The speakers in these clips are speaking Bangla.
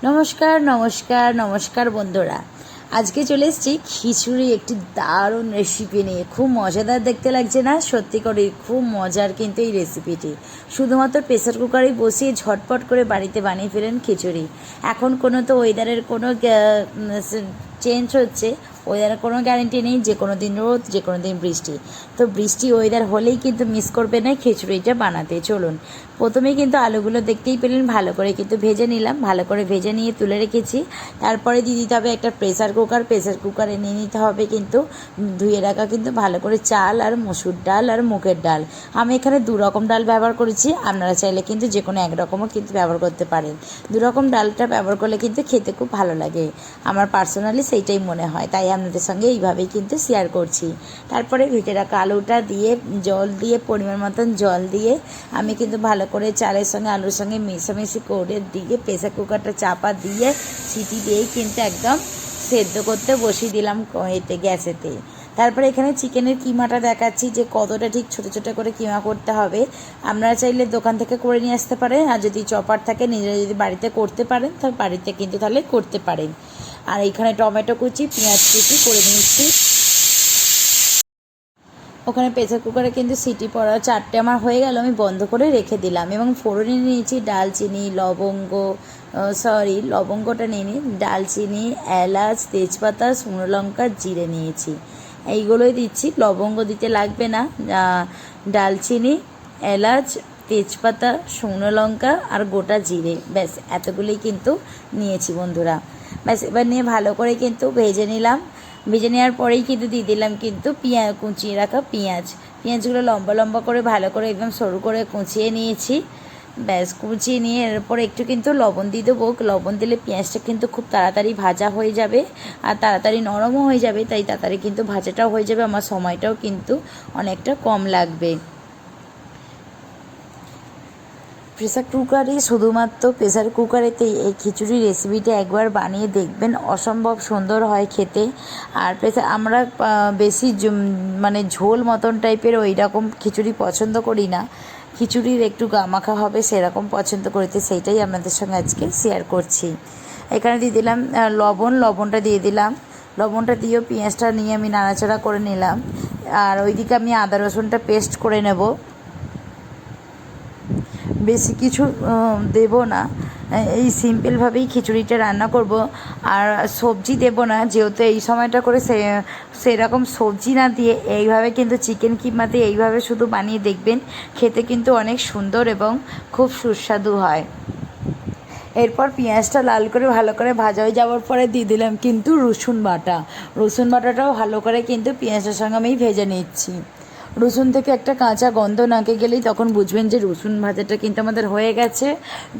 নমস্কার নমস্কার নমস্কার বন্ধুরা, আজকে চলে এসেছি খিচুড়ি একটি দারুণ রেসিপি নিয়ে। খুব মজাদার দেখতে লাগছে না? সত্যি করে খুব মজার কিন্তু এই রেসিপিটি। শুধুমাত্র প্রেসার কুকারেই বসিয়ে ঝটপট করে বাড়িতে বানিয়ে ফেলেন খিচুড়ি। এখন কোনো তো ওয়েদারের কোনো চেঞ্জ হচ্ছে, ওয়েদারের কোনো গ্যারেন্টি নেই, যে কোনো দিন রোদ, যে কোনো দিন বৃষ্টি। তো বৃষ্টি ওয়েদার হলেই কিন্তু মিস করবে না খিচুড়িটা বানাতে। চলুন, প্রথমেই কিন্তু আলুগুলো দেখতেই পেলেন ভালো করে কিন্তু ভেজে নিলাম। ভালো করে ভেজে নিয়ে তুলে রেখেছি। তারপরে দিয়ে দিতে হবে একটা প্রেসার কুকারে নিয়ে নিতে হবে কিন্তু ধুয়ে রাখা কিন্তু ভালো করে চাল আর মসুর ডাল আর মুগের ডাল। আমি এখানে দু রকম ডাল ব্যবহার করেছি, আপনারা চাইলে কিন্তু যে কোনো এক রকমও কিন্তু ব্যবহার করতে পারেন। দু রকম ডালটা ব্যবহার করলে কিন্তু খেতে খুব ভালো লাগে, আমার পার্সোনালি সেইটাই মনে হয়, তাই আপনাদের সঙ্গে এইভাবেই কিন্তু শেয়ার করছি। তারপরে ভেজে রাখা আলুটা দিয়ে জল দিয়ে পরিমাণ মতন জল দিয়ে আমি কিন্তু ভালো করে চালের সঙ্গে আলুর সঙ্গে মেশামেশি করে দিয়ে প্রেসার কুকারটা চাপা দিয়ে সিটি দিয়েই কিন্তু একদম সেদ্ধ করতে বসিয়ে দিলাম গ্যাসেতে। তারপরে এখানে চিকেনের কিমাটা দেখাচ্ছি যে কতটা ঠিক ছোটো ছোটো করে কিমা করতে হবে। আপনারা চাইলে দোকান থেকে করে নিয়ে আসতে পারেন, আর যদি চপার থাকে নিজেরা যদি বাড়িতে করতে পারেন তাহলে বাড়িতে কিন্তু তাহলে করতে পারেন। আর এখানে টমেটো কুচি, পেঁয়াজ কুচি করে নিচ্ছি। ওখানে প্রেসার কুকারে কিন্তু সিটি পড়া 4টে আমার হয়ে গেল, আমি বন্ধ করে রেখে দিলাম। এবং ফোড়নে নিয়েছি ডালচিনি, লবঙ্গটা নিয়ে নিই, ডালচিনি, এলাচ, তেজপাতা, শুকনো লঙ্কা, জিরে নিয়েছি, এইগুলোই দিচ্ছি। লবঙ্গ দিতে লাগবে না। ডালচিনি, এলাচ, তেজপাতা, শুকনো লঙ্কা আর গোটা জিরে, ব্যাস এতগুলোই কিন্তু নিয়েছি বন্ধুরা। ব্যাস এবার নিয়ে ভালো করে কিন্তু ভেজে নিলাম। ভেজে নেওয়ার পরেই কিন্তু দিয়ে দিলাম কিন্তু কুচিয়ে রাখা পেঁয়াজগুলো লম্বা লম্বা করে ভালো করে একদম সরু করে কুচিয়ে নিয়েছি। ব্যাস কুচিয়ে নিয়ে এরপর একটু কিন্তু লবণ দিয়ে দেবো। লবণ দিলে পেঁয়াজটা কিন্তু খুব তাড়াতাড়ি ভাজা হয়ে যাবে আর তাড়াতাড়ি নরমও হয়ে যাবে, তাই তাড়াতাড়ি কিন্তু ভাজাটাও হয়ে যাবে, আমার সময়টাও কিন্তু অনেকটা কম লাগবে। শুধুমাত্র প্রেসার কুকারেতেই এই খিচুড়ি রেসিপিটা একবার বানিয়ে দেখবেন, অসম্ভব সুন্দর হয় খেতে। আর আমরা বেশি মানে ঝোল মতন টাইপের ওই রকম খিচুড়ি পছন্দ করি না, খিচুড়ির একটু গামাখা হবে সেরকম পছন্দ করিতে, সেইটাই আপনাদের সঙ্গে আজকে শেয়ার করছি। এখানে দিয়ে দিলাম লবণটা দিয়ে দিলাম। লবণটা দিয়েও পেঁয়াজটা নিয়ে আমি নাড়াচাড়া করে নিলাম। আর ওইদিকে আমি আদা রসুনটা পেস্ট করে নেব। বেশি কিছু দেব না, এই সিম্পলভাবেই খিচুড়িটা রান্না করব। আর সবজি দেব না, যেহেতু এই সময়টা করে সেরকম সবজি না দিয়ে এইভাবে কিন্তু চিকেন কিমাতে এইভাবে শুধু বানিয়ে দেখবেন, খেতে কিন্তু অনেক সুন্দর এবং খুব সুস্বাদু হয়। এরপর পেঁয়াজটা লাল করে ভালো করে ভাজা হয়ে যাওয়ার পরে দিয়ে দিলাম কিন্তু রসুন বাটাটাও ভালো করে কিন্তু পেঁয়াজের সঙ্গে আমি ভেজে নিচ্ছি। রসুন থেকে একটা কাঁচা গন্ধ নাকে গেলেই তখন বুঝবেন যে রসুন ভাজাটা কিন্তু আমাদের হয়ে গেছে।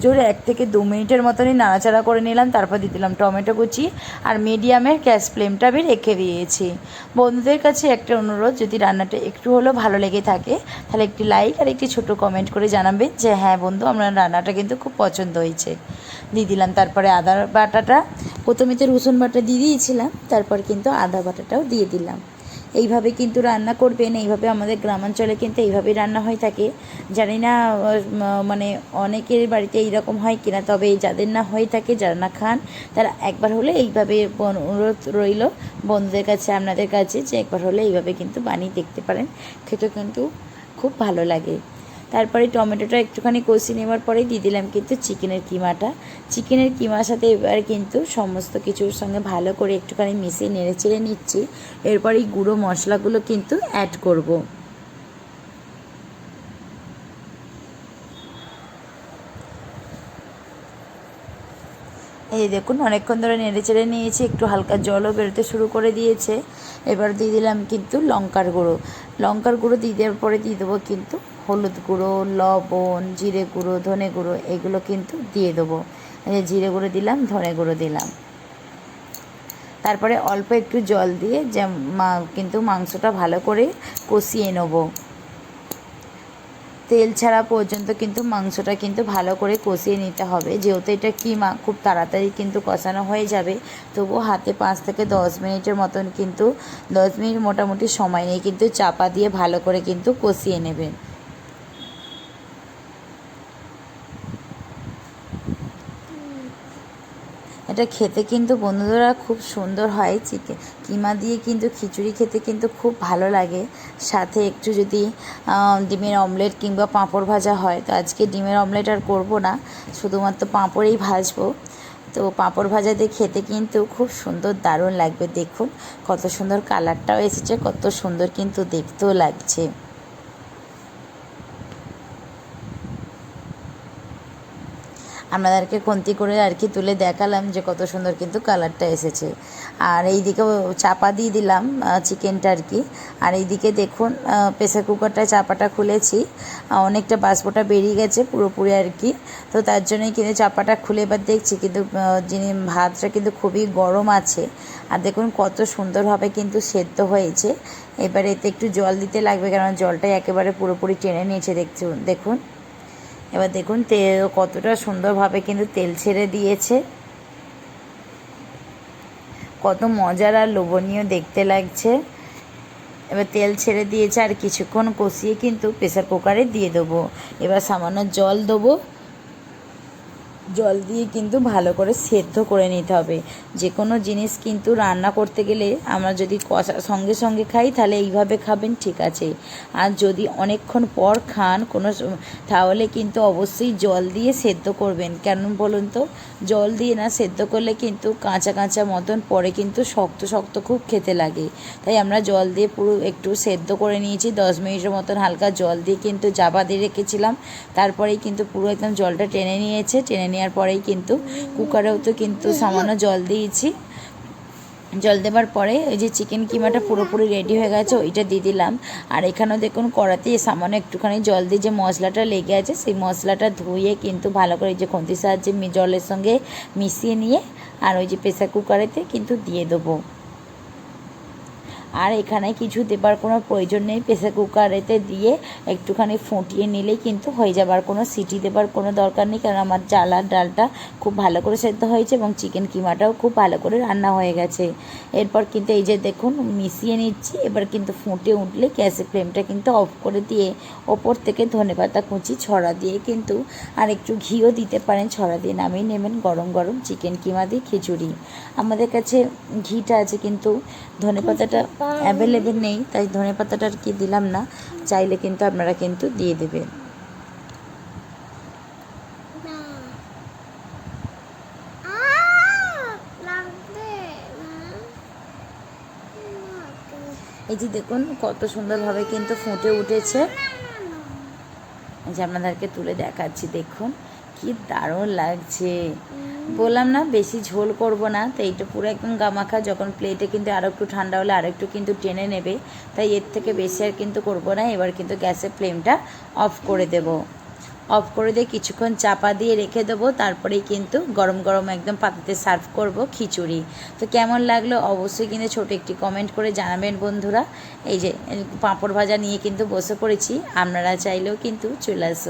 জোরে 1 থেকে 2 মিনিটের মতনই নাড়াচাড়া করে নিলাম। তারপর দিয়ে দিলাম টমেটো কুচি আর মিডিয়ামের গ্যাস ফ্লেমটা আমি রেখে দিয়েছি। বন্ধুদের কাছে একটা অনুরোধ, যদি রান্নাটা একটু হলেও ভালো লেগে থাকে তাহলে একটি লাইক আর একটি ছোটো কমেন্ট করে জানাবেন যে হ্যাঁ বন্ধু, আমার রান্নাটা কিন্তু খুব পছন্দ হয়েছে। দিয়ে দিলাম তারপরে আদা বাটাটা। প্রথমে তো রসুন বাটা দিয়ে দিয়েছিলাম, তারপর কিন্তু আদা বাটাটাও দিয়ে দিলাম। এইভাবে কিন্তু রান্না করবেন, এইভাবে আমাদের গ্রামাঞ্চলে কিন্তু এইভাবেই রান্না হয়ে থাকে। জানি না মানে অনেকের বাড়িতে এইরকম হয় কিনা, তবে যাদের না হয়ে থাকে, যারা না খান, তারা একবার হলে এইভাবে অনুরোধ রইল বন্ধুদের কাছে, আপনাদের কাছে, যে একবার হলে এইভাবে কিন্তু বানিয়ে দেখতে পারেন, খেতে কিন্তু খুব ভালো লাগে। তারপরে টমেটোটা একটুখানি কষিয়ে নেওয়ার পরেই দিয়ে দিলাম কিন্তু চিকেনের কিমার সাথে এবার কিন্তু সমস্ত কিছুর সঙ্গে ভালো করে একটুখানি মিশিয়ে নেড়ে চেড়ে নিচ্ছি। এরপর এই গুঁড়ো মশলাগুলো কিন্তু অ্যাড করব। এই দেখুন অনেকক্ষণ ধরে নেড়ে চেড়ে নিয়েছি, একটু হালকা জলও বেরোতে শুরু করে দিয়েছে। এবার দিয়ে দিলাম কিন্তু লঙ্কার গুঁড়ো দিয়ে দেওয়ার পরে দিয়ে দেবো কিন্তু হলুদ গুঁড়ো, লবণ, জিরে গুঁড়ো, ধনে গুঁড়ো, এগুলো কিন্তু দিয়ে দেবো। জিরে গুঁড়ো দিলাম, ধনে গুঁড়ো দিলাম। তারপরে অল্প একটু জল দিয়ে কিন্তু মাংসটা ভালো করে কষিয়ে নেব। তেল ছাড়া পর্যন্ত কিন্তু মাংসটা কিন্তু ভালো করে কষিয়ে নিতে হবে, যেহেতু এটা কিমা খুব তাড়াতাড়ি কিন্তু কষানো হয়ে যাবে। তবুও হাতে 5 থেকে 10 মিনিটের মতন কিন্তু 10 মিনিট মোটামুটি সময় নিয়ে কিন্তু চাপা দিয়ে ভালো করে কিন্তু কষিয়ে নেবেন। এটা খেতে কিন্তু বন্ধুরা খুব সুন্দর হয়। চিকেন কিমা দিয়ে কিন্তু খিচুড়ি খেতে কিন্তু খুব ভালো লাগে। সাথে একটু যদি ডিমের অমলেট কিংবা পাঁপড় ভাজা হয়, তো আজকে ডিমের অমলেট আর করবো না, শুধুমাত্র পাঁপড়েই ভাজবো। তো পাঁপড় ভাজা দিয়ে খেতে কিন্তু খুব সুন্দর দারুণ লাগবে। দেখুন কত সুন্দর কালারটাও এসেছে, কত সুন্দর কিন্তু দেখতেও লাগছে। আপনাদেরকে খুন্তি করে আর কি তুলে দেখালাম যে কত সুন্দর কিন্তু কালারটা এসেছে। আর এই দিকেও চাপা দিয়ে দিলাম চিকেনটা আর কি। আর এইদিকে দেখুন প্রেসার কুকারটা চাপাটা খুলেছি, অনেকটা বাষ্পটা বেরিয়ে গেছে পুরোপুরি আর কি। তো তার জন্যই কিন্তু চাপাটা খুলে এবার দেখছি, কিন্তু যিনি ভাতটা কিন্তু খুবই গরম আছে। আর দেখুন কত সুন্দরভাবে কিন্তু সেদ্ধ হয়েছে। এবারে এতে একটু জল দিতে লাগবে, কারণ জলটাই একেবারে পুরোপুরি টেনে নিয়েছে দেখুন। এবার দেখুন তেল কতটা সুন্দরভাবে কিন্তু তেল ছেড়ে দিয়েছে, কত মজার আর লোভনীয় দেখতে লাগছে। এবার তেল ছেড়ে দিয়েছে, আর কিছুক্ষণ কষিয়ে কিন্তু প্রেসার কুকারে দিয়ে দেবো। এবার সামান্য জল দেবো, জল দিয়ে কিন্তু ভালো করে সেদ্ধ করে নিতে হবে। যে কোনো জিনিস কিন্তু রান্না করতে গেলে আমরা যদি কষা সঙ্গে সঙ্গে খাই তাহলে এইভাবে খাবেন, ঠিক আছে। আর যদি অনেকক্ষণ পর খান তাহলে কিন্তু অবশ্যই জল দিয়ে সেদ্ধ করবেন। কেন বলুন তো, জল দিয়ে না সেদ্ধ করলে কিন্তু কাঁচা কাঁচা মতন পরে কিন্তু শক্ত শক্ত খুব খেতে লাগে। তাই আমরা জল দিয়ে পুরো একটু সেদ্ধ করে নিয়েছি, 10 মিনিটের মতন হালকা জল দিয়ে কিন্তু চাপা দিয়ে রেখেছিলাম। তারপরেই কিন্তু পুরো একদম জলটা টেনে নিয়েছে। টেনে নেওয়ার পরেই কিন্তু কুকারেও তো কিন্তু সামান্য জল দিয়েছি। জল দেওয়ার পরে ওই যে চিকেন কিমাটা পুরোপুরি রেডি হয়ে গেছে, ওইটা দিয়ে দিলাম। আর এখানেও দেখুন কড়াতে সামান্য একটুখানি জল দিয়ে যে মশলাটা লেগে আছে, সেই মশলাটা ধুয়ে কিন্তু ভালো করে যে খুন্তির সাহায্যে জলের সঙ্গে মিশিয়ে নিয়ে আর ওই যে প্রেসার কুকারেতে কিন্তু দিয়ে দেবো। আর এখানে কিছু দেবার কোনো প্রয়োজন নেই, প্রেসার কুকারেতে দিয়ে একটুখানি ফুটিয়ে নিলেই কিন্তু হয়ে যাবে। আর কোনো সিটি দেবার কোনো দরকার নেই, কারণ আমার চালার ডালটা খুব ভালো করে সেদ্ধ হয়েছে এবং চিকেন কিমাটাও খুব ভালো করে রান্না হয়ে গেছে। এরপর কিন্তু এই যে দেখুন মিশিয়ে নিচ্ছি। এবার কিন্তু ফুটে উঠলে গ্যাসের ফ্লেমটা কিন্তু অফ করে দিয়ে ওপর থেকে ধনেপাতা কুচি ছড়া দিয়ে কিন্তু আর একটু ঘিও দিতে পারেন, ছড়া দিয়ে নামিয়ে নেবেন গরম গরম চিকেন কিমা দিয়ে খিচুড়ি। আমাদের কাছে ঘিটা আছে কিন্তু ধনেপাতাটা অ্যাভেলেবেল নেই, তাই ধনেপাতাটা আর কি দিলাম না। চাইলে কিন্তু আপনারা কিন্তু দিয়ে দেবেন। এই যে দেখুন কত সুন্দরভাবে কিন্তু ফুটে উঠেছে। যে আপনাদেরকে তুলে দেখাচ্ছি, দেখুন কি দারুণ লাগছে। বললাম না বেশি ঝোল করব না, তো এইটা পুরো একদম গামাখা। যখন প্লেটে কিন্তু আরও একটু ঠান্ডা হলে আরও একটু কিন্তু টেনে নেবে, তাই এর থেকে বেশি আর কিন্তু করব না। এবার কিন্তু গ্যাসের ফ্লেমটা অফ করে দেব। অফ করে দিয়ে কিছুক্ষণ চাপা দিয়ে রেখে দেবো, তারপরেই কিন্তু গরম গরম একদম পাতিতে সার্ভ করব খিচুড়ি। তো কেমন লাগলো অবশ্যই কিন্তু ছোটো একটি কমেন্ট করে জানাবেন বন্ধুরা। এই যে পাঁপড় ভাজা নিয়ে কিন্তু বসে পড়েছি, আপনারা চাইলেও কিন্তু চলে আসুন।